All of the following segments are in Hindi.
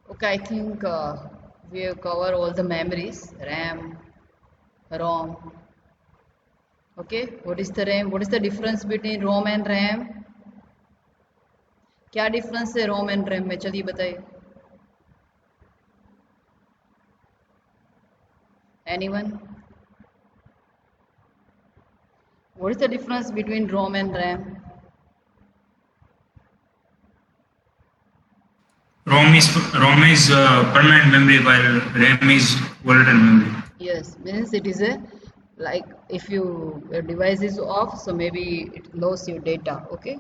Okay, I think we have covered all the memories, RAM, ROM. Okay, what is the RAM? What is the difference between ROM and RAM? क्या डिफरेंस है रोम एंड रैम में? चलिए बताइए. Anyone? What is the difference between ROM and RAM? ROM is permanent memory while RAM is volatile memory. Yes, means it is a like if your device is off, so maybe it loses your data, okay,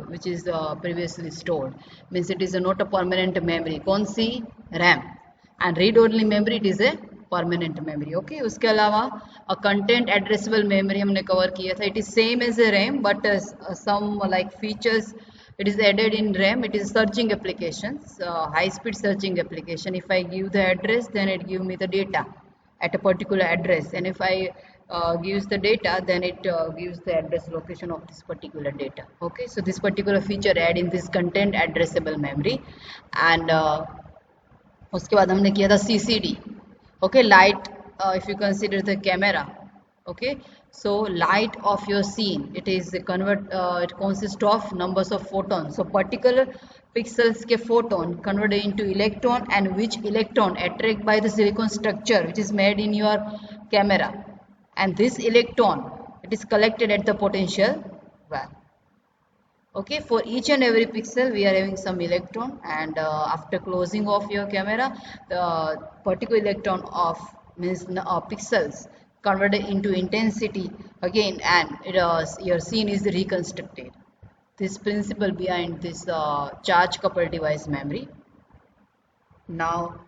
which is previously stored. Means it is not a permanent memory. कौन सी? RAM. And read only memory, it is a permanent memory. Okay, उसके अलावा a content addressable memory हमने cover किया था. It is same as a RAM, but some like features it is added in RAM. It is searching applications, high speed searching application. If I give the address, then it give me the data at a particular address, and if I gives the data, then it gives the address location of this particular data. Okay, so this particular feature add in this content addressable memory. And उसके बाद हमने किया था CCD. Okay, light, if you consider the camera, okay, so light of your scene, it is it consists of numbers of photons. So particular pixels के photon converted into electron, and which electron attract by the silicon structure which is made in your camera, and this electron it is collected at the potential valve. Okay, for each and every pixel we are having some electron, and after closing of your camera, the particular electron of means pixels converted into intensity again, and your scene is reconstructed. This principle behind this charge coupled device memory. Now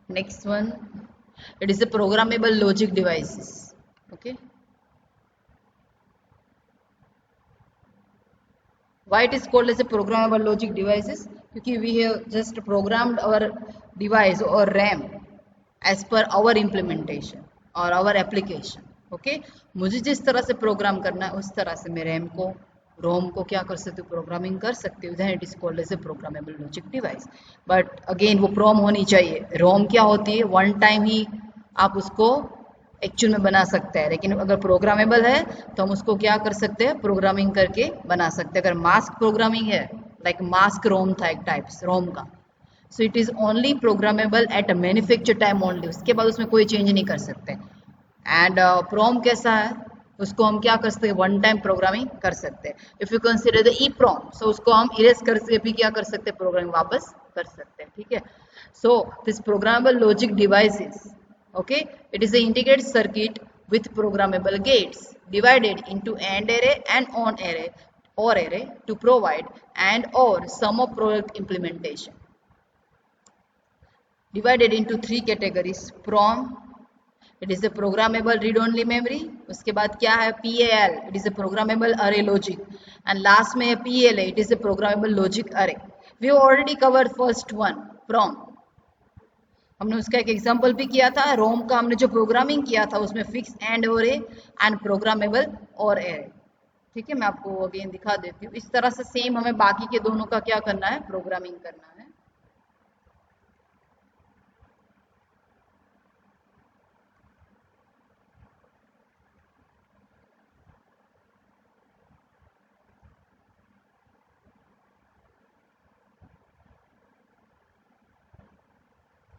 next one, it is a programmable logic devices. Okay, why it is called as a programmable logic devices? क्योंकि we have just programmed our device or RAM as per our implementation or our application. Okay, मुझे जिस तरह से प्रोग्राम करना है उस तरह से मैं RAM को रोम को क्या कर सकती हूँ, प्रोग्रामिंग कर सकती हूँ. It is called as a programmable logic device. But again वो प्रोम होनी चाहिए. रोम क्या होती है, वन टाइम ही आप उसको एक्चुअल में बना सकते हैं, लेकिन अगर प्रोग्रामेबल है तो हम उसको क्या कर सकते हैं, प्रोग्रामिंग करके बना सकते हैं. अगर मास्क प्रोग्रामिंग है, लाइक मास्क रोम था एक टाइप्स रोम का, so it is only programmable at a manufacture time only. उसके बाद उसमें कोई चेंज नहीं कर सकते. एंड प्रोम कैसा है, उसको हम क्या कर सकते हैं, वन टाइम प्रोग्रामिंग कर सकते हैं. इफ यू कंसीडर द ई प्रोम, सो उसको हम इरेज करके भी क्या कर सकते हैं, प्रोग्रामिंग वापस कर सकते हैं. ठीक है. So this programmable logic devices, okay, it is an integrated circuit with programmable gates divided into AND array and OR array or array to provide and or sum of product implementation. Divided into three categories. PROM, it is a programmable read only memory. उसके बाद क्या है, PAL, it is a programmable array logic, and last में है PLA, it is a programmable logic array. We have already covered first one, PROM. हमने उसका एक एग्जांपल भी किया था. रोम का हमने जो प्रोग्रामिंग किया था उसमें फिक्स एंड और एंड प्रोग्रामेबल और एरे. ठीक है, मैं आपको अगेन दिखा देती हूँ. इस तरह से सेम हमें बाकी के दोनों का क्या करना है, प्रोग्रामिंग करना है.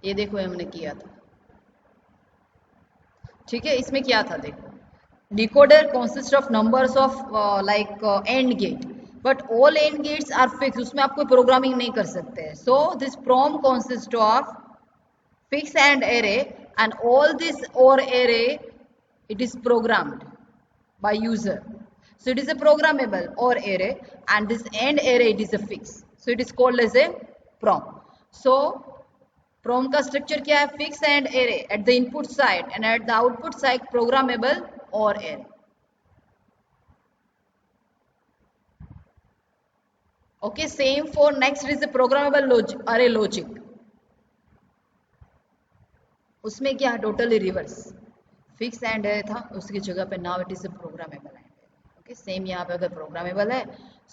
ये देखो, हमने किया था. ठीक है, इसमें क्या था देखो, decoder consist of numbers of like and gate, but all and gates are fix. उसमें आप कोई प्रोग्रामिंग नहीं कर सकते. So this PROM consist of fix and array, and all this or array it is programmed by user. So it is a programmable or array, and this and array it is a fix, so it is called as a prom. So prom का structure क्या है, fix and array at the input side, and at the output side programmable or array. Okay, same for next is a programmable logic, array logic. उसमें क्या है, totally reverse. Fix and array था, उसकी जगह पे now it is a programmable and. Okay, same यहाँ पे अगर प्रोग्रामेबल है,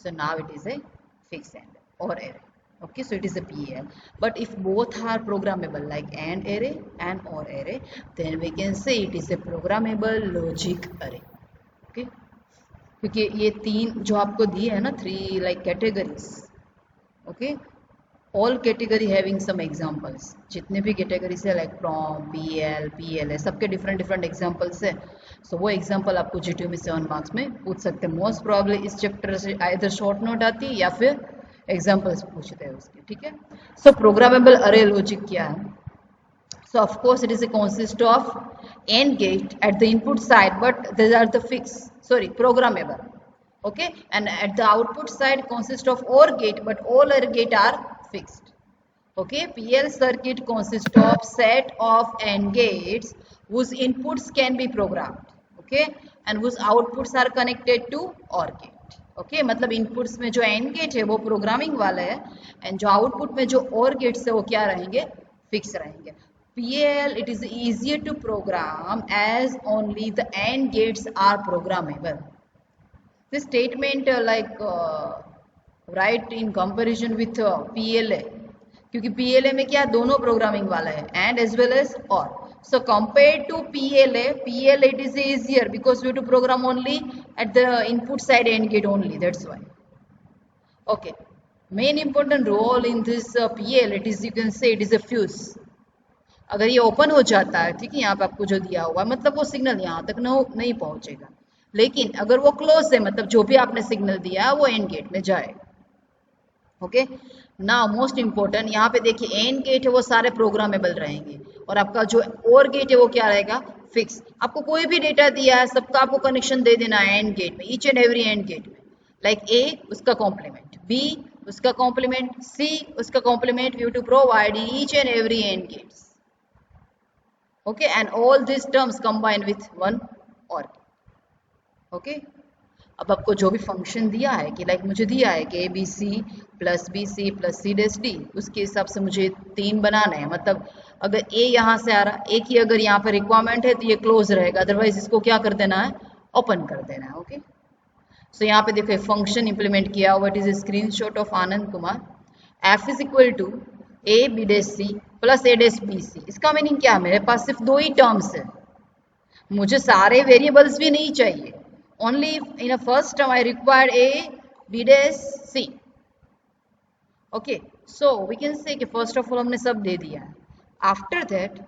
so now it is a fix and और array. Okay, so it is a PAL. But if both are programmable, like AND array and OR array, then we can say it is a programmable logic array. Okay, क्योंकि ये तीन जो आपको दिए है ना, 3 like categories. Okay, all category having some examples. जितने भी categories है like PROM, PL, PLA, सबके different examples है. So वो example आपको GTU में 7 marks में पूछ सकते हैं. Most probably इस chapter से either short note आती है या फिर examples पूछते हैं उसके. ठीक है. So programmable array logic क्या है? So of course it is a consist of AND gate at the input side, but these are the programmable. Okay, and at the output side consist of OR gate, but all OR gate are fixed. Okay, PL circuit consists of set of AND gates whose inputs can be programmed. Okay, and whose outputs are connected to OR gate. Okay, मतलब inputs में जो AND gate है वो programming वाला है, and जो output में जो OR gates है वो क्या रहेंगे? Fix रहेंगे. PAL, it is easier to program as only the AND gates are programmable. This statement right in comparison with PLA, क्योंकि PLA में क्या दोनों programming वाला है, AND as well as OR. So compared to PLA it is easier because we have to program only at the input side AND gate only. That's why. Okay, main important role in this PL, it is, you can say it is a fuse. अगर ये ओपन हो जाता है, ठीक है, यहाँ पे आपको जो दिया हुआ है, मतलब वो सिग्नल यहाँ तक नहीं पहुंचेगा. लेकिन अगर वो क्लोज है, मतलब जो भी आपने सिग्नल दिया है वो एंड गेट में जाएगा. ओके, नाउ मोस्ट इंपॉर्टेंट, यहाँ पे देखिए एंड गेट है वो सारे प्रोग्रामेबल रहेंगे और आपका जो और गेट है वो क्या रहेगा? फिक्स. आपको कोई भी डेटा दिया है सबका आपको कनेक्शन दे देना है एंड गेट में, each and every and gate में. लाइक ए उसका कॉम्प्लीमेंट, बी उसका कॉम्प्लीमेंट, सी उसका complement. You to provide each and every and gates. Okay, and all these terms combined with one OR. Okay, अब आपको जो भी फंक्शन दिया है कि लाइक मुझे दिया है कि ABC plus BC plus C dash D, उसके हिसाब से मुझे 3 बनाना है. मतलब अगर A यहाँ से आ रहा, A की अगर यहाँ पर रिक्वायरमेंट है तो ये क्लोज रहेगा, अदरवाइज इसको क्या कर देना है? ओपन कर देना है. ओके, सो यहाँ पे देखो फंक्शन इंप्लीमेंट किया हुआ. It is a screenshot of Anand Kumar. F is equal to A B dash C plus A dash BC. इसका मीनिंग क्या है? मेरे पास सिर्फ 2 ही टर्म्स है, मुझे सारे वेरिएबल्स भी नहीं चाहिए. Only in a first term I require A B dash C. Okay, so we can say कि फर्स्ट ऑफ ऑल हमने सब दे दिया है. आफ्टर दैट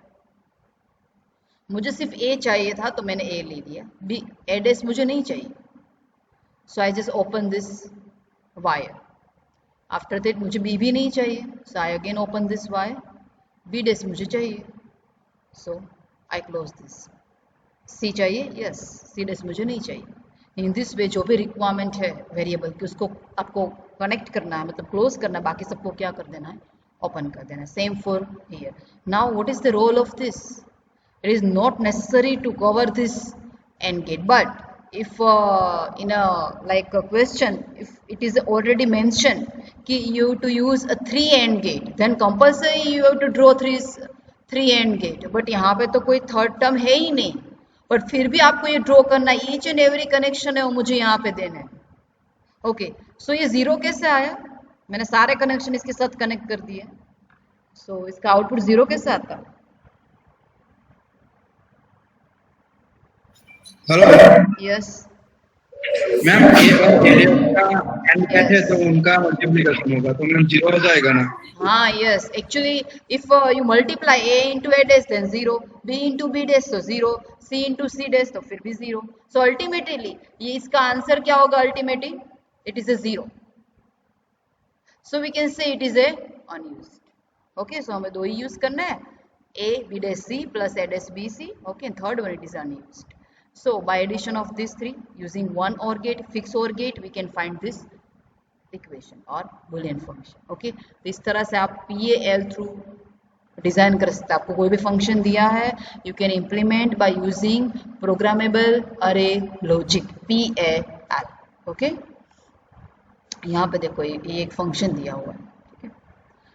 मुझे सिर्फ A चाहिए था तो मैंने A ले लिया, B A डैश मुझे नहीं चाहिए, so I just open this wire. After that मुझे B भी नहीं चाहिए, so I again open this wire. B dash मुझे चाहिए, so I close this. C चाहिए, यस, C डैश मुझे नहीं चाहिए. इन दिस वे जो भी रिक्वायरमेंट है वेरिएबल की उसको आपको कनेक्ट करना है, मतलब क्लोज करना है, बाकी सबको क्या कर देना है? ओपन कर देना है. Same for here. Now what is the role of this? It is not necessary to cover this and gate, but if in a like a question, if it is already mentioned कि you to use a 3 AND gate, then compulsory you have to draw 3 AND gate. but यहाँ पे तो कोई थर्ड टर्म है ही नहीं, बट फिर भी आपको ये ड्रॉ करना है. ईच एंड एवरी कनेक्शन है वो मुझे यहाँ पे देना है. ओके, सो ये 0 कैसे आया? मैंने सारे कनेक्शन इसके साथ कनेक्ट कर दिए, सो इसका आउटपुट 0 कैसे आता? हेलो यस मैम, ये और एरिया का एंड गेट है तो उनका मल्टीप्लिकेशन होगा तो मैम 0 हो जाएगा ना? हाँ, yes. Actually if you multiply A into A dash then 0, B into B dash तो 0, C इंटू C डैश तो फिर भी 0. सो अल्टीमेटली ये इसका आंसर क्या होगा? Ultimately it is a 0. So we can say it is a unused. Okay, so हमें 2 ही यूज करना है, A B dash C plus A dash BC. Okay, third one it is unused. So by addition of these 3 using one OR gate, fixed OR gate, we can find this equation or boolean function. Okay, तो इस तरह से आप PAL थ्रू डिजाइन कर सकते हैं. आपको कोई भी फंक्शन दिया है, you can implement by using programmable array logic, PAL. Okay, यहाँ पे देखो ये एक फंक्शन दिया हुआ है.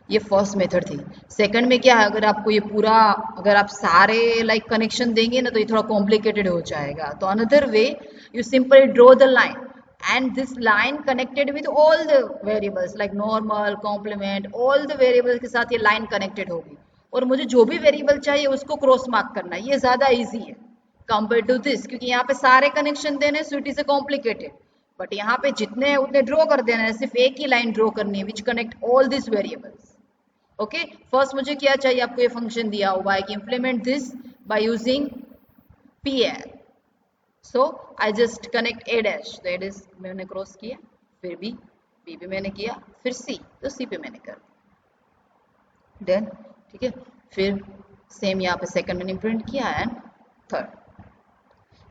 ये फर्स्ट मेथड थी. सेकंड में क्या है, अगर आपको ये पूरा, अगर आप सारे लाइक कनेक्शन देंगे ना तो ये थोड़ा कॉम्प्लिकेटेड हो जाएगा. तो another way, you simply draw the line and this line connected with all the variables like normal, complement, all the variables के साथ ये line connected होगी और मुझे जो भी वेरिएबल चाहिए उसको क्रॉस मार्क करना है। ये ज्यादा इजी है कंपेयर टू दिस, क्योंकि यहाँ पे सारे कनेक्शन देने so it is A complicated, but यहाँ पे जितने हैं उतने ड्रॉ कर देना है, सिर्फ एक ही लाइन ड्रॉ करनी है which connect all this variables. Okay, first मुझे क्या चाहिए, आपको ये फंक्शन दिया हुआ है कि implement this by using pl, so I just connect a dash, तो a डैश मैंने क्रॉस किया, फिर b भी मैंने किया, फिर c, तो c पे मैंने कर दिया, देन ठीक है। फिर सेम यहाँ पे सेकंड मैंने प्रिंट किया एंड थर्ड,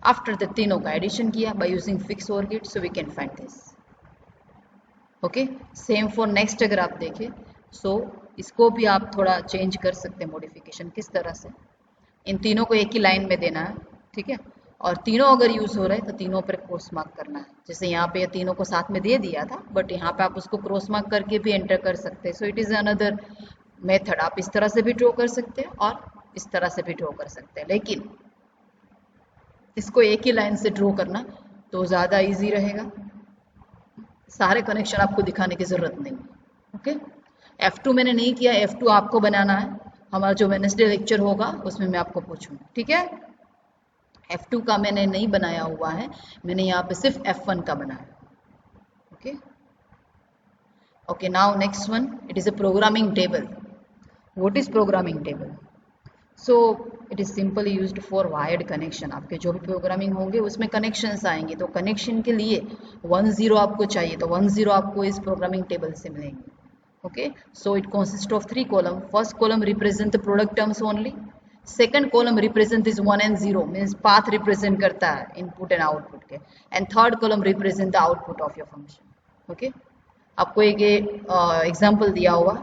आफ्टर द तीनों का एडिशन किया by using fix overkit, so we can find this. Okay, same for next अगर आप देखें सो इसको भी आप थोड़ा चेंज कर सकते हैं, मॉडिफिकेशन किस तरह से, इन तीनों को एक ही लाइन में देना है, ठीक है, और तीनों अगर यूज हो रहे हैं तो तीनों पर क्रॉस मार्क करना है। जैसे यहाँ पे तीनों को साथ में दे दिया था, बट यहाँ पे आप उसको क्रॉस मार्क करके भी एंटर कर सकते हैं, so it is another method. आप इस तरह से भी ड्रॉ कर सकते हैं और इस तरह से भी ड्रॉ कर सकते हैं, लेकिन इसको एक ही लाइन से ड्रॉ करना तो ज़्यादा इजी रहेगा, सारे कनेक्शन आपको दिखाने की ज़रूरत नहीं। ओके, F2 मैंने नहीं किया, F2 आपको बनाना है, हमारा जो वेडनेसडे लेक्चर होगा उसमें मैं आपको पूछूंगा, ठीक है। F2 का मैंने नहीं बनाया हुआ है, मैंने यहाँ पे सिर्फ F1 का बनाया। Okay okay, now next one, it is a programming table. What is programming table? So it is simply used for wired connection. आपके जो भी प्रोग्रामिंग होंगे उसमें कनेक्शंस आएंगे, तो कनेक्शन के लिए 10 आपको चाहिए, तो 10 आपको इस प्रोग्रामिंग टेबल से मिलेंगे। Okay, so it consist of 3 column. First column represent the product terms only, second column represent this 1 and 0 means path represent करता है इनपुट एंड आउटपुट के, and third column represent the output of your function. Okay, आपको एक एग्जाम्पल दिया हुआ,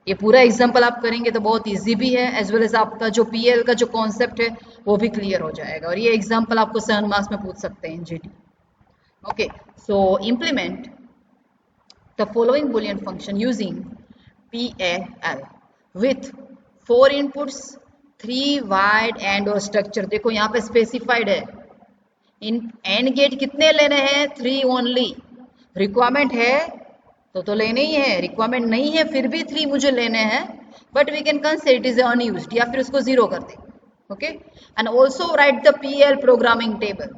ये पूरा एग्जाम्पल आप करेंगे तो बहुत इजी भी है, एज वेल एज आपका जो पीएल का जो कॉन्सेप्ट है वो भी क्लियर हो जाएगा, और ये एग्जाम्पल आपको 7 मार्क्स में पूछ सकते हैं NGT. Okay, so implement the following Boolean function using PAL with 4 inputs, 3 wide and और स्ट्रक्चर। देखो यहाँ पे स्पेसिफाइड है, इन एंड गेट कितने लेने हैं, 3 ओनली। रिक्वायरमेंट है तो लेने ही है, रिक्वायरमेंट नहीं है फिर भी 3 मुझे लेने हैं, but we can consider it is unused, या फिर उसको 0 कर दें। Okay, and also write the PL programming table,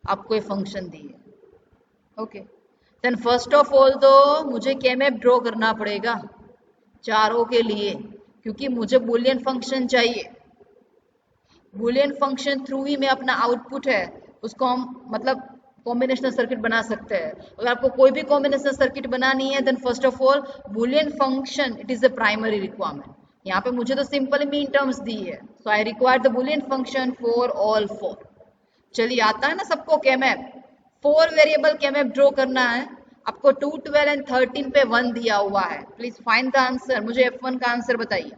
आपको ये फंक्शन दी है। Okay, then first of all तो मुझे केमैप ड्रॉ करना पड़ेगा चारों के लिए, क्योंकि मुझे बूलियन फंक्शन चाहिए। बूलियन फंक्शन थ्रू ही मैं अपना आउटपुट है उसको हम मतलब कॉम्बिनेशनल सर्किट बना सकते हैं। अगर आपको कोई भी कॉम्बिनेशनल सर्किट बनानी है then first of all Boolean function it is the primary requirement. यहाँ पे मुझे तो सिंपल मीन टर्म्स दी है, so I require the Boolean function for all 4। चलिए, आता है ना सबको केमैप, 4 वेरिएबल केमैप ड्रॉ करना है आपको। 2, 12 एंड 13 पे 1 दिया हुआ है, प्लीज फाइंड द आंसर। मुझे F1 का आंसर बताइए।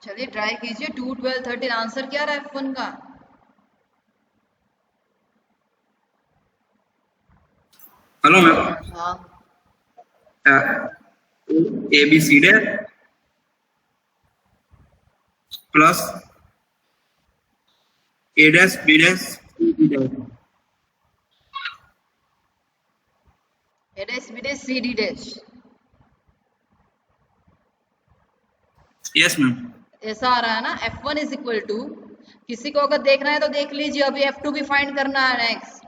चलिए ट्राई कीजिए। 2 12 13 आंसर क्या रहा है F1 का? हेलो मैम, हाँ, A B C D plus A dash B dash C D dash. A dash B dash C D dash, yes ma'am. ऐसा आ रहा है ना। F1 इज इक्वल टू, किसी को अगर देखना है तो देख लीजिए, अभी F2 भी फाइंड करना है next.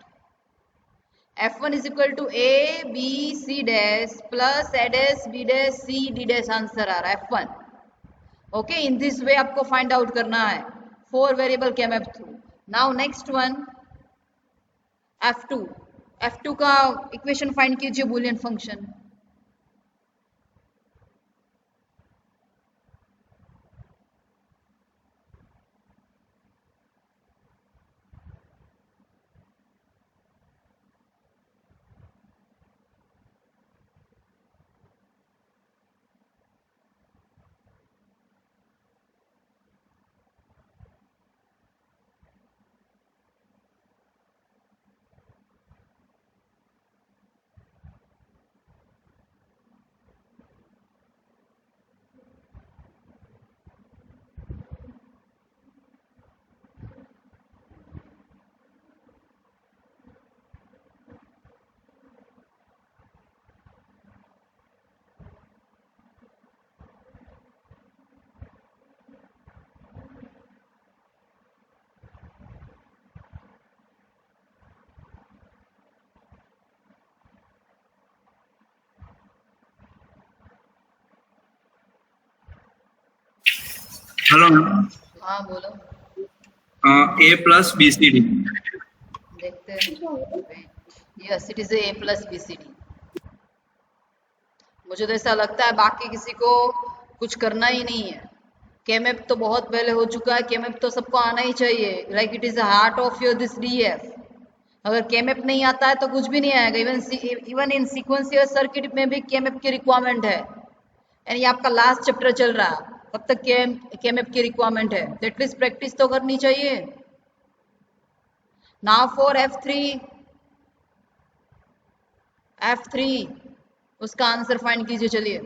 F1 is equal to A B C dash plus A dash B dash C D dash, answer आ रहा है F1। ओके, इन दिस वे आपको फाइंड आउट करना है 4 वेरिएबल के map through. Now next one F2। F2 का इक्वेशन फाइंड कीजिए, बूलियन फंक्शन। हेलो मैम, हाँ बोलो। A plus B C D. देखते हैं। Yes, it is A plus B C D. मुझे तो ऐसा लगता है बाकी किसी को कुछ करना ही नहीं है। केमेप तो बहुत पहले हो चुका है, केमेप तो सबको आना ही चाहिए। Like it is the heart of your this DF. अगर केमेप नहीं आता है तो कुछ भी नहीं आएगा। इवन इन सीक्वेंशियल सर्किट में भी केमेप की रिक्वायरमेंट है। यानी आपका लास्ट चैप्टर चल रहा है, तब तक केमेप की रिक्वायरमेंट है, तो एटलीस्ट प्रैक्टिस तो करनी चाहिए। नाउ फॉर F3 उसका आंसर फाइंड कीजिए। चलिए,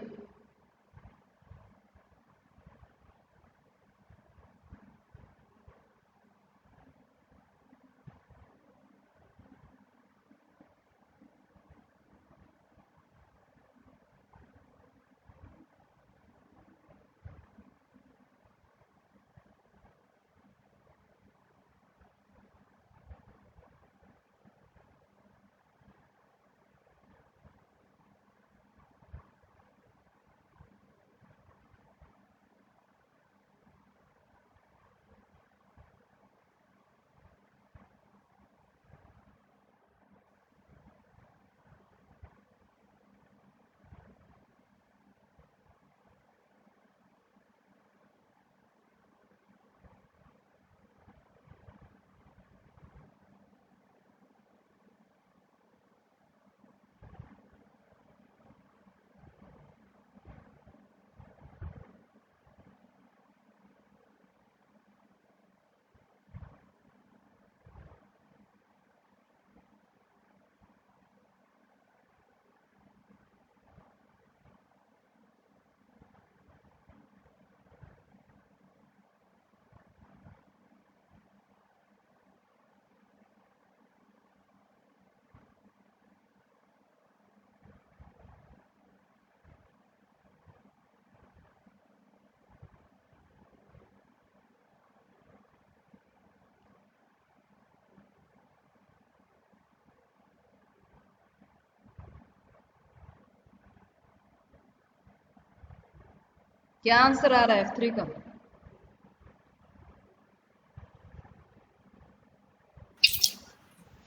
क्या आंसर आ रहा है F3 का?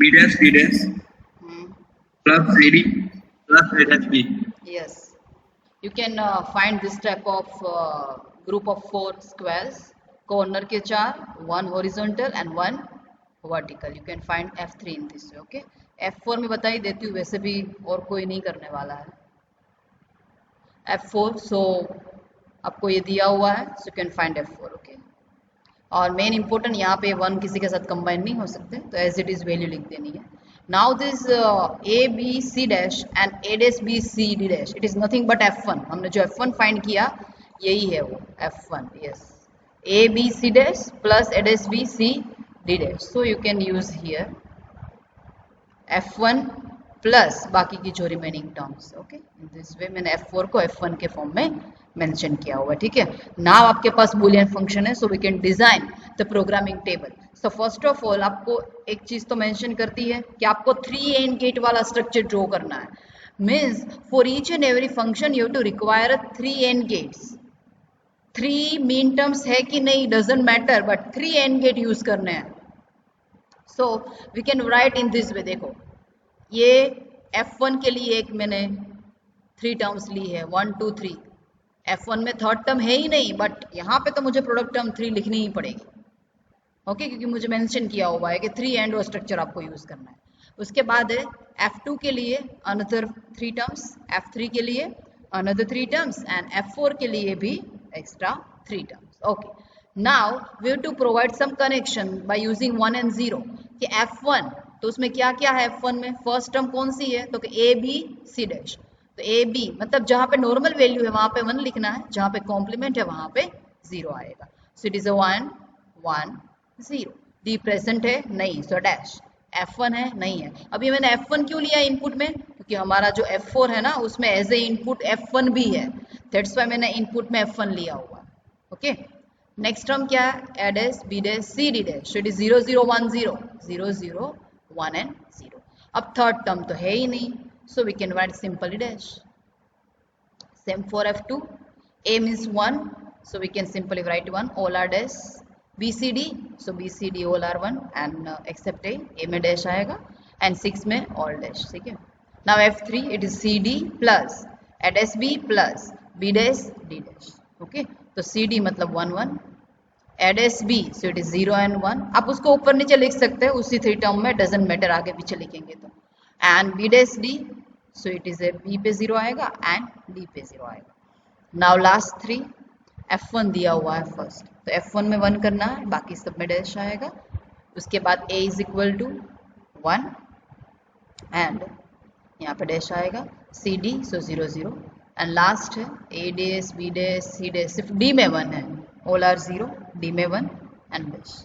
B dash plus C D plus A dash B. Yes, you can find this type of group of 4 squares, corner के 4, one horizontal and one vertical. You can find F3 in this way. Okay, F4 में बता ही देती हूँ, वैसे भी और कोई नहीं करने वाला है F4। so आपको ये दिया हुआ है, so you can find F4, okay. और मेन इंपॉर्टेंट यहाँ पे 1 किसी के साथ कंबाइन नहीं हो सकते, तो एज इट इज वैल्यू लिख देनी है। Now this A B C dash and A dash B C D dash, it is nothing but F1। हमने जो F1 फाइंड किया यही है वो F1, yes. A B C dash plus A dash B C D dash, so you can use here F1 plus बाकी की जो remaining terms, okay. In this वे मैंने F4 को F1 के फॉर्म में मेंशन किया हुआ है, ठीक है। नाउ आपके पास बूलियन फंक्शन है, so we can design the programming table. So first of all आपको एक चीज तो मेंशन करती है कि आपको 3 एंड गेट वाला स्ट्रक्चर ड्रॉ करना है। Means for each and every function you have to require 3 and gates. 3 min terms है कि नहीं doesn't matter, but 3 and gate use करने हैं। So we can write in this way. देखो ये F1 के लिए एक मैंने 3 टर्म्स ली है, 1 2 3। F1 में थर्ड टर्म है ही नहीं, बट यहाँ पे तो मुझे प्रोडक्ट टर्म 3 लिखनी ही पड़ेगी, ओके, क्योंकि मुझे मेंशन किया हुआ है कि 3 एंड वो स्ट्रक्चर आपको यूज करना है। उसके बाद है F2 के लिए अनदर 3 टर्म्स, F3 के लिए अनदर 3 टर्म्स एंड F4 के लिए भी extra 3 terms, okay. Now we have to provide some connection by using 1 and 0 कि F1 तो उसमें क्या क्या है। F1 में फर्स्ट टर्म कौन सी है, तो A B C डैश। तो A B मतलब जहां पे नॉर्मल वैल्यू है वहां पे 1 लिखना है, जहां पे कॉम्प्लीमेंट है वहां पे 0 आएगा। So it is a 1 1 0। D present है नहीं, सो डैश। F1 है नहीं है। अभी मैंने F1 क्यों लिया इनपुट में, क्योंकि हमारा जो F4 है ना उसमें एज ए इनपुट F1 भी है, दैट्स व्हाई मैंने इनपुट में F1 लिया हुआ, ओके। नेक्स्ट टर्म क्या है, A dash B dash C D dash, so it is 0 0 1 0 0 0 1 and 0। अब थर्ड टर्म तो है ही नहीं, so we can write simply dash। Same for F2, A means 1, so we can simply write 1, all are dash। BCD, so BCD all are 1 and except A में dash आएगा and 6 में all dash, ठीक है। Now F3 it is CD plus A dash B plus B dash D dash, okay। तो CD मतलब 1 1, A dash B, so it is 0 and 1। आप उसको ऊपर नीचे लिख सकते हैं उसी 3 टर्म में, डजंट मैटर आगे पीछे लिखेंगे तो। And B dash D, so it is a B पे 0 आएगा एंड D पे 0 आएगा। नाउ लास्ट 3, F1 दिया हुआ है फर्स्ट, तो F1 में 1 करना है, बाकी सब में डैश आएगा। उसके बाद A इज इक्वल टू 1 एंड यहाँ पे डैश आएगा, CD सो 0 0 एंड लास्ट है A dash B dash C dash, सिर्फ D में 1 है, ऑल आर 0, D में 1 एंड डैश।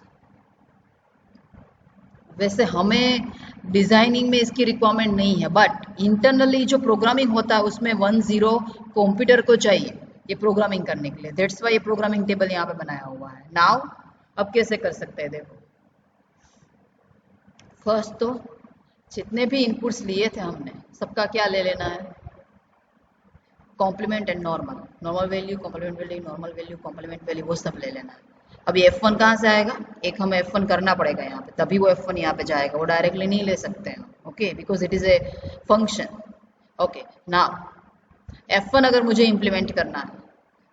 वैसे हमें डिजाइनिंग में इसकी रिक्वायरमेंट नहीं है, बट इंटरनली जो प्रोग्रामिंग होता है उसमें 1 0 कंप्यूटर को चाहिए ये प्रोग्रामिंग करने के लिए, दैट्स व्हाई ये प्रोग्रामिंग टेबल यहाँ पे बनाया हुआ है। नाउ अब कैसे कर सकते हैं, देखो फर्स्ट तो जितने भी इनपुट्स लिए थे हमने सबका क्या ले लेना है, complement and normal, normal value complement value normal value complement value, वो सब ले लेना है। अभी F1 कहाँ से आएगा, एक हमें F1 करना पड़ेगा यहाँ पे, तभी वो F1 यहाँ पे जाएगा, वो डायरेक्टली नहीं ले सकते हैं, okay, because it is a function, okay. Now F1 अगर मुझे इम्प्लीमेंट करना है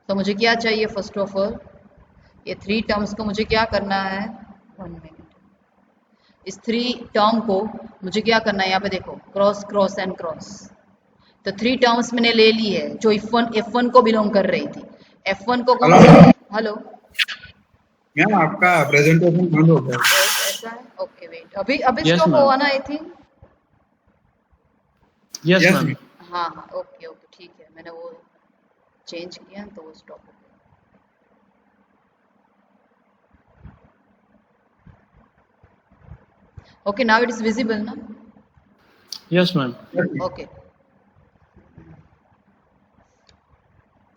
तो मुझे क्या चाहिए, फर्स्ट ऑफ ऑल ये 3 टर्म्स को मुझे क्या करना है, 1 मिनट, इस 3 टर्म को मुझे क्या करना है, यहाँ पे देखो क्रॉस क्रॉस एंड क्रॉस, तो 3 टर्म्स मैंने ले ली है जो F1 को बिलोंग कर रही थी। F1 को हेलो मैम आपका प्रेजेंटेशन बंद हो गया। ऐसा है, ओके वेट, अभी स्टॉप हुआ ना आई थिंक, यस मैम। हाँ हाँ ओके ओके ठीक है, मैंने वो चेंज किया तो वो स्टॉप हो गया। Okay now it is visible ना, यस मैम। Okay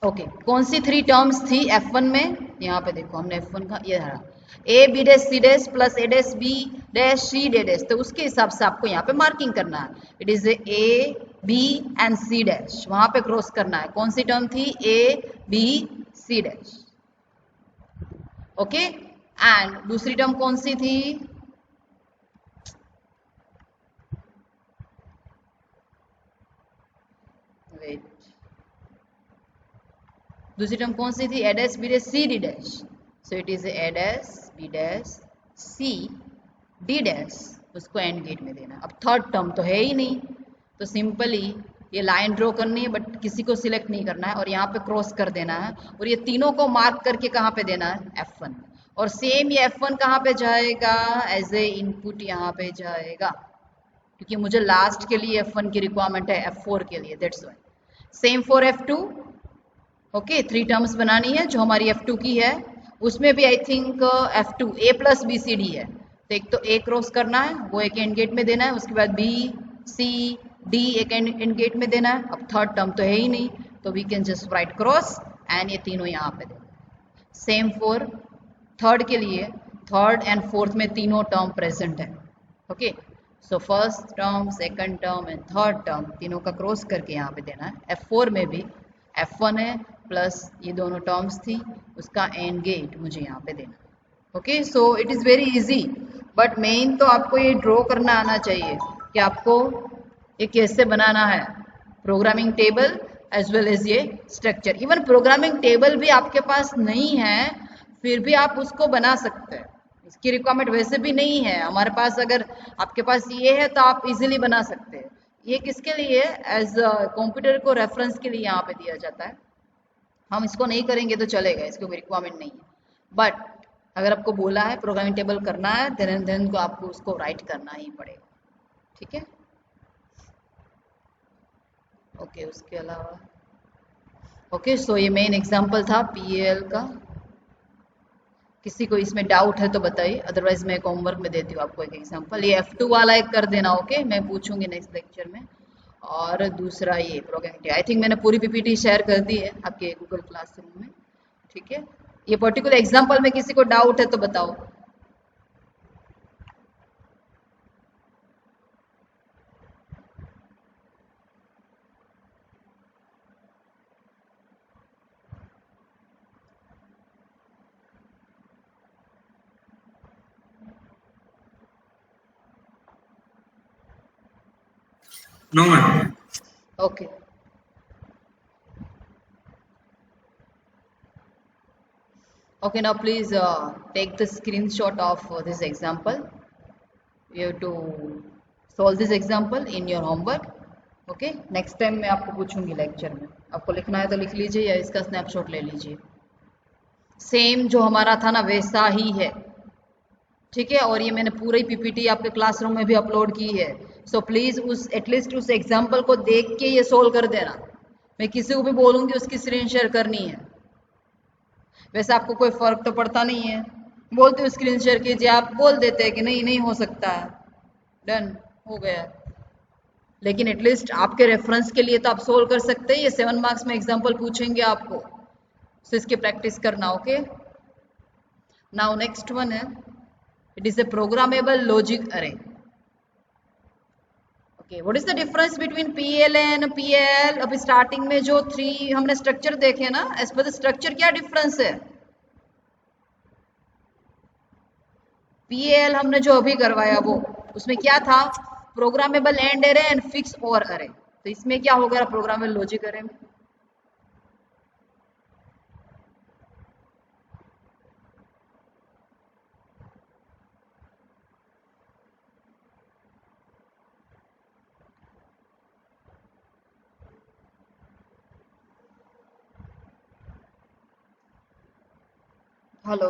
okay. कौन सी 3 टर्म्स थी F1 में, यहाँ पे देखो हमने F1 का ये रहा A B dash C dash plus A dash B dash C dash, तो उसके हिसाब से आपको यहाँ पे मार्किंग करना है, it is A B and C dash, वहां पे क्रॉस करना है। कौन सी टर्म थी, A B C dash, okay. And दूसरी टर्म कौन सी थी, वेट, दूसरी टर्म कौन सी थी, A dash B dash C D dash, so it is A dash B dash C D dash, उसको एंड गेट में देना। अब थर्ड टर्म तो है ही नहीं, तो सिंपली ये लाइन ड्रॉ करनी है बट किसी को सिलेक्ट नहीं करना है और यहाँ पे क्रॉस कर देना है और ये तीनों को मार्क करके कहाँ पे देना है F1 और सेम ये F1 कहाँ पे जाएगा एज ए इनपुट यहाँ पे जाएगा क्योंकि मुझे लास्ट के लिए F1 की रिक्वायरमेंट है F4 के लिए, that's why. Same for F2, okay 3 terms बनानी है जो हमारी F2 की है, उसमें भी I think F2 A plus B C D है, तो एक तो A क्रॉस करना है वो एक एंड गेट में देना है, उसके बाद B C D एक एंड गेट में देना है। अब थर्ड टर्म तो है ही नहीं तो we can just write cross and ये तीनों यहाँ पे देना। सेम फॉर थर्ड के लिए, थर्ड एंड फोर्थ में तीनों टर्म प्रेजेंट है, okay so first term second term and third term तीनों का क्रॉस करके यहाँ पे देना है। F4 में भी F1 है प्लस ये दोनों टर्म्स थी उसका एंड गेट मुझे यहाँ पे देना, okay so it is very easy but main तो आपको ये ड्रॉ करना आना चाहिए कि आपको ये कैसे बनाना है programming table as well as ये स्ट्रक्चर। इवन प्रोग्रामिंग टेबल भी आपके पास नहीं है फिर भी आप उसको बना सकते हैं, इसकी रिक्वायरमेंट वैसे भी नहीं है हमारे पास। अगर आपके पास ये है तो आप इजीली बना सकते हैं। ये किसके लिए, एज कंप्यूटर को रेफरेंस के लिए यहाँ पे दिया जाता है। हम इसको नहीं करेंगे तो चलेगा, इसको कोई रिक्वायरमेंट नहीं है बट अगर आपको बोला है प्रोग्रामिंग टेबल करना है देन को आपको उसको राइट करना ही पड़ेगा, ठीक है ओके उसके अलावा ओके सो ये मेन एग्जांपल था PAL का। किसी को इसमें डाउट है तो बताइए, अदरवाइज मैं एक होमवर्क में देती हूँ आपको एक एग्जांपल। ये F2 वाला एक कर देना, ओके मैं पूछूंगी नेक्स्ट लेक्चर में। और दूसरा ये प्रोग्रामिंग, आई थिंक मैंने पूरी PPT शेयर कर दी है आपके गूगल क्लासरूम में, ठीक है। ये पर्टिकुलर एग्जांपल में किसी को डाउट है तो बताओ। No ma'am. Okay okay now please take the screenshot of this example. You have to solve this example in your homework, okay next time मैं आपको पूछूंगी लेक्चर में, आपको लिखना है तो लिख लीजिए या इसका स्नैपशॉट ले लीजिए। सेम जो हमारा था ना वैसा ही है, ठीक है। और ये मैंने पूरी PPT आपके क्लासरूम में भी अपलोड की है, सो प्लीज उस एटलीस्ट उस एग्जाम्पल को देख के ये सोल्व कर देना। मैं किसी को भी बोलूंगी उसकी स्क्रीन शेयर करनी है, वैसे आपको कोई फर्क तो पड़ता नहीं है, बोलते हो स्क्रीन शेयर कीजिए, आप बोल देते हैं कि नहीं नहीं हो सकता है, डन हो गया। लेकिन एटलीस्ट आपके रेफरेंस के लिए तो आप सोल्व कर सकते हैं। ये 7 मार्क्स में एग्जाम्पल पूछेंगे आपको, सो इसकी प्रैक्टिस करना, ओके। नाउ नेक्स्ट वन है, it is a programmable logic array. Okay what is the difference between PLA and PAL। अभी स्टार्टिंग में जो 3 हमने स्ट्रक्चर देखे ना, एज पर द स्ट्रक्चर क्या डिफरेंस है। PAL हमने जो अभी करवाया वो उसमें क्या था, प्रोग्रामेबल एंड अरे एंड फिक्स और अरे। तो इसमें क्या होगा प्रोग्रामेबल लॉजिक अरे में। Hello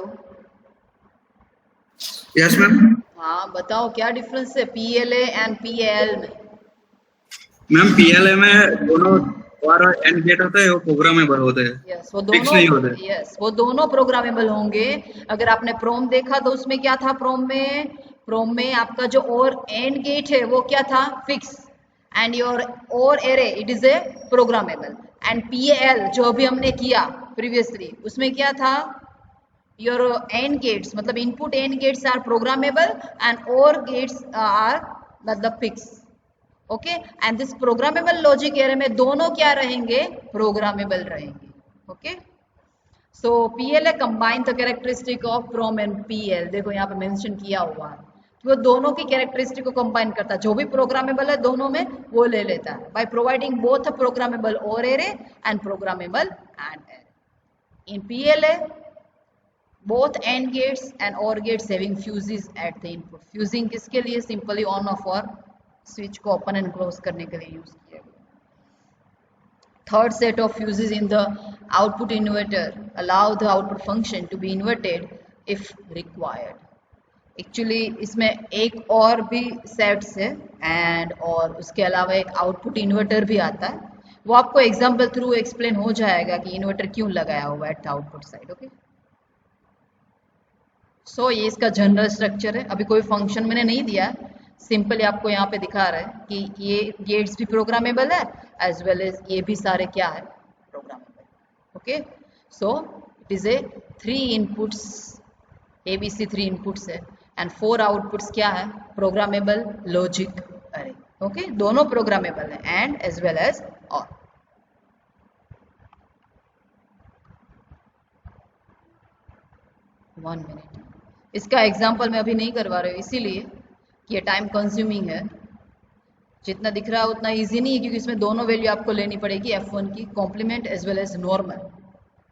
yes ma'am. हाँ बताओ क्या डिफरेंस है PLA एंड PAL में। मैम PLA में दोनों और एंड गेट होते हैं वो प्रोग्रामेबल होते हैं, यस वो फिक्स नहीं होते। दोनों, यस वो दोनों प्रोग्रामेबल होंगे। अगर आपने प्रोम देखा तो उसमें क्या था, प्रोम में आपका जो और एंड गेट है वो क्या था, फिक्स, एंड योर और array it is a programmable. And PAL जो अभी हमने किया प्रीवियसली उसमें क्या था, your AND gates मतलब input AND gates are programmable and OR gates are मतलब fixed, okay and this programmable logic array में दोनों क्या रहेंगे, programmable रहेंगे, okay so PLA combine the characteristic of PROM and PL। देखो यहाँ पे मेंशन किया हुआ है कि वो दोनों की कैरेक्टरिस्टिक को कंबाइन करता है, जो भी प्रोग्रामेबल है दोनों में वो ले लेता है by providing both a programmable OR array and programmable AND array। in PLA both AND gates and OR gates having fuses at the input। fusing किसके लिए, सिंपली ऑन ऑफ और स्विच को ओपन एंड क्लोज करने के लिए यूज किया गया। Third set of uses in the output inverter allow the output function to be inverted if required. Actually इसमें एक और भी सेट्स है एंड और उसके अलावा एक आउटपुट इन्वर्टर भी आता है, वो आपको एग्जांपल थ्रू एक्सप्लेन हो जाएगा कि इन्वर्टर क्यों लगाया हुआ है at the output side. Okay, so ये इसका जनरल स्ट्रक्चर है. अभी कोई फंक्शन मैंने नहीं दिया, सिंपली आपको यहाँ पे दिखा रहा है कि ये गेट्स भी प्रोग्रामेबल है एज वेल एज ये भी सारे क्या है, programmable. Okay, so it is A 3 inputs, ABC 3 inputs है एंड 4 आउटपुट्स क्या है, प्रोग्रामेबल लॉजिक अरे. ओके, दोनों प्रोग्रामेबल है एंड एज वेल एज और. वन मिनट, इसका एग्जाम्पल मैं अभी नहीं करवा रही हूँ इसीलिए कि ये टाइम कंज्यूमिंग है. जितना दिख रहा है उतना इजी नहीं है क्योंकि इसमें दोनों वैल्यू आपको लेनी पड़ेगी, F1 की complement as well as normal.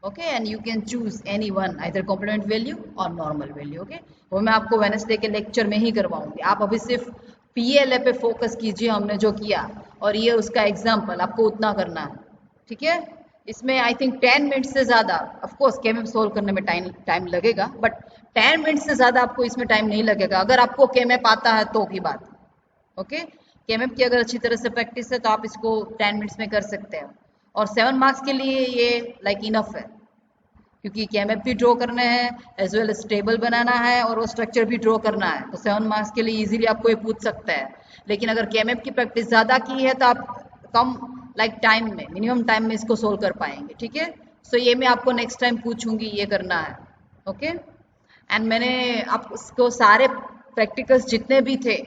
Okay, and you can choose any one, either complement value और नॉर्मल वैल्यू. ओके, वो मैं आपको वेडनेसडे के लेक्चर में ही करवाऊंगी. आप अभी सिर्फ PLA पे फोकस कीजिए, हमने जो किया और ये उसका एग्जाम्पल आपको उतना करना है. ठीक है, इसमें आई थिंक 10 मिनट से ज़्यादा, ऑफकोर्स केएमएफ सोल्व करने में टाइम लगेगा बट 10 मिनट से ज़्यादा आपको इसमें टाइम नहीं लगेगा अगर आपको केएमएफ आता है तो की बात. ओके, केएमएफ की अगर अच्छी तरह से प्रैक्टिस है तो आप इसको 10 मिनट्स में कर सकते हैं और 7 मार्क्स के लिए ये लाइक इनफ है क्योंकि केएमएफ भी ड्रॉ करने हैं एज वेल एज टेबल बनाना है और वो स्ट्रक्चर भी ड्रॉ करना है, तो 7 मार्क्स के लिए इजीली आपको ये पूछ सकता है. लेकिन अगर केएमएफ की प्रैक्टिस ज़्यादा की है तो आप कम टाइम में, मिनिमम टाइम में इसको सोल्व कर पाएंगे. ठीक है, सो ये मैं आपको नेक्स्ट टाइम पूछूंगी, ये करना है. ओके, एंड मैंने आपको सारे प्रैक्टिकल्स जितने भी थे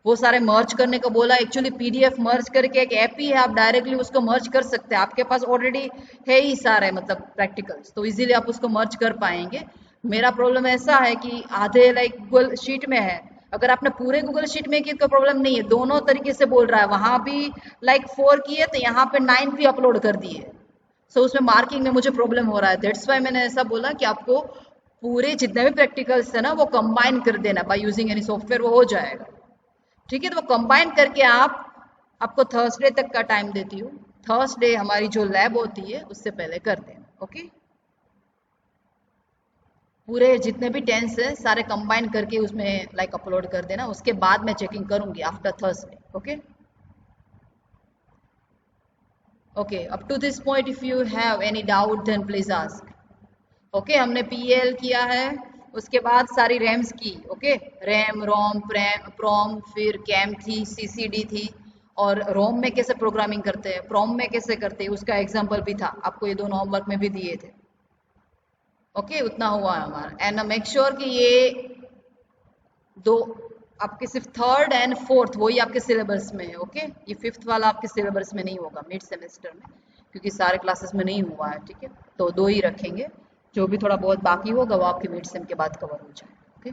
वो सारे मर्ज करने को बोला. एक्चुअली PDF मर्ज करके एक ऐप ही है, आप डायरेक्टली उसको मर्ज कर सकते हैं, आपके पास ऑलरेडी है ही सारे मतलब प्रैक्टिकल्स, तो इजीली आप उसको मर्ज कर पाएंगे. मेरा प्रॉब्लम ऐसा है कि आधे लाइक गूगल शीट में है, अगर आपने पूरे गूगल शीट में किया तो प्रॉब्लम नहीं है, दोनों तरीके से बोल रहा है, वहां भी लाइक 4 किए तो यहाँ पे 9 भी अपलोड कर दिए. सो उसमें मार्किंग में मुझे प्रॉब्लम हो रहा है, दैट्स वाई मैंने ऐसा बोला कि आपको पूरे जितने भी प्रैक्टिकल्स है ना वो कंबाइन कर देना बाय यूजिंग एनी सॉफ्टवेयर, वो हो जाएगा. ठीक है, तो वो कंबाइन करके आपको थर्सडे तक का टाइम देती हूँ. थर्सडे हमारी जो लैब होती है उससे पहले कर देना. ओके, पूरे जितने भी टेंस है सारे कंबाइन करके उसमें लाइक अपलोड कर देना, उसके बाद मैं चेकिंग करूंगी after Thursday. Okay, okay, up to this point if you have any doubt then please ask. Okay, हमने PL किया है, उसके बाद सारी रैम्स की. ओके, रैम, रोम, प्रोम, फिर कैम थी, CCD थी, और रोम में कैसे प्रोग्रामिंग करते हैं, प्रोम में कैसे करते हैं, उसका एग्जांपल भी था, आपको ये दोनों होमवर्क में भी दिए थे. ओके, उतना हुआ है हमारा. एंड मेक श्योर कि ये दो आपके सिर्फ थर्ड एंड फोर्थ वही आपके सिलेबस में है. ओके, ये फिफ्थ वाला आपके सिलेबस में नहीं होगा मिड सेमेस्टर में क्योंकि सारे क्लासेस में नहीं हुआ है. ठीक है, तो 2 ही रखेंगे, जो भी थोड़ा बहुत बाकी होगा वो आपके मिड सेम के बाद कवर हो जाए. ओके,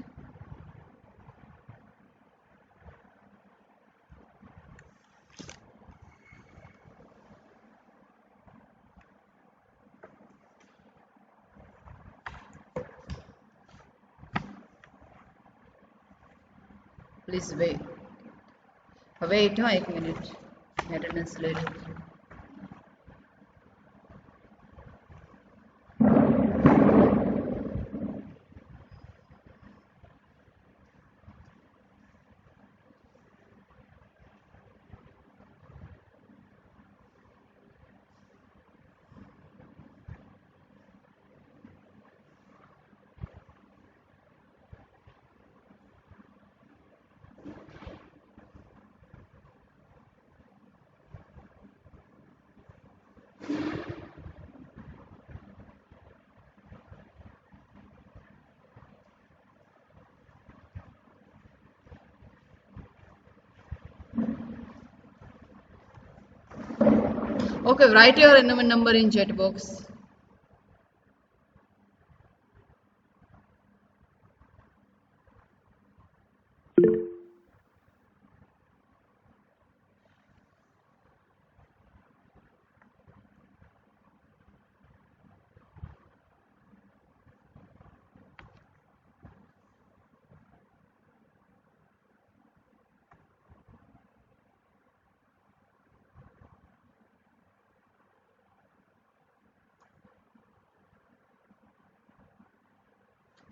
प्लीज वेट हाँ, 1 मिनट, अटेंडेंस ले लीजिए. Okay, write your enrollment number in chat box.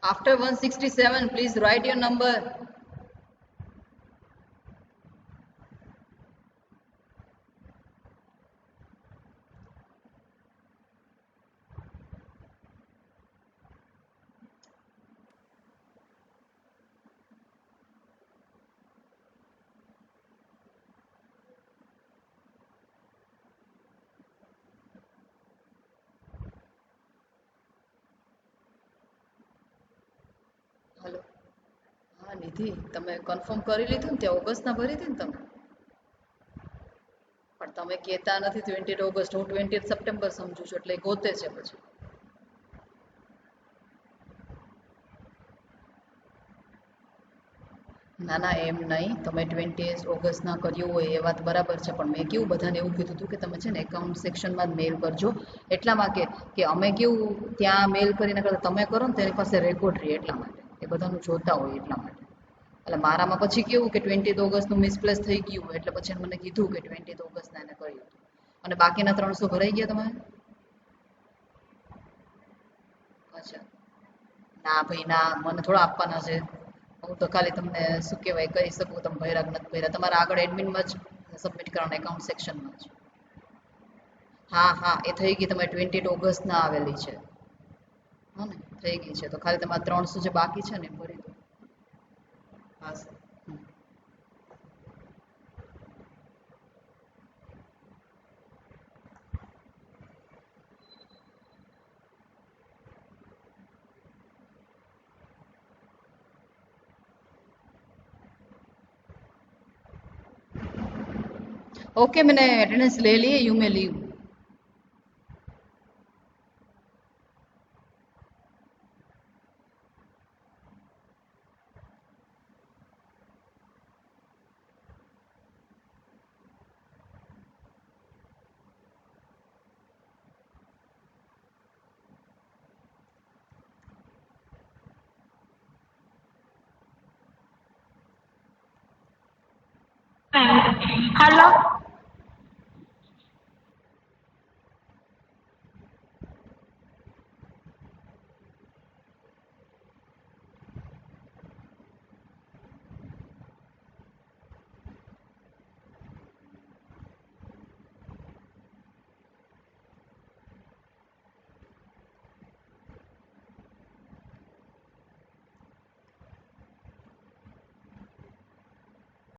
After 167, please write your number. Hello हाँ निधि તમે કન્ફર્મ કરી લીધું ને ત્યાં ઓગસ્ટના ભરી હતી ને તમે પણ તમે કહેતા નથી 20 ઓગસ્ટ હું 20 સપ્ટેમ્બર સમજુ છું એટલે ગોતે છે પછી ના ના એમ નહીં તમે 20 ઓગસ્ટના કર્યું હોય એ વાત બરાબર છે પણ મેં કેવું બધાને એવું કીધું હતું કે તમે છે ને એકાઉન્ટ સેક્શનમાં જ મેલ કરજો એટલા માટે કે અમે કેવું ત્યાં મેલ કરીને કરતા તમે કરો ને તેની પાસે રેકોર્ડ રહે એટલા માટે એ બધાનું જોતા હોય એટલા માટે એટલે મારામાં પછી કેવું કે 20 ઓગસ્ટનું મિસપ્લેસ થઈ ગયું એટલે પછી એને મને કીધું કે 20 ઓગસ્ટના એને કર્યું હતું અને બાકીના 300 ભરાઈ ગયા તમારે અચ્છા ના ભાઈ ના મને થોડા આપવાના છે હું તો ખાલી તમને શું કહેવાય કહી શકું તમે ભર્યા કે નથી ભર્યા તમારે આગળ એડમિનમાં જ સબમિટ કરવાના એકાઉન્ટ સેક્શનમાં જ હા હા એ થઈ ગઈ તમારે 20 ઓગસ્ટના આવેલી છે હા ને થઈ ગઈ છે તો ખાલી તમારે 300 જે બાકી છે ને એ ભરી દો હા સર ओके मैंने अटेंडेंस ले ली यू में लीव Hello.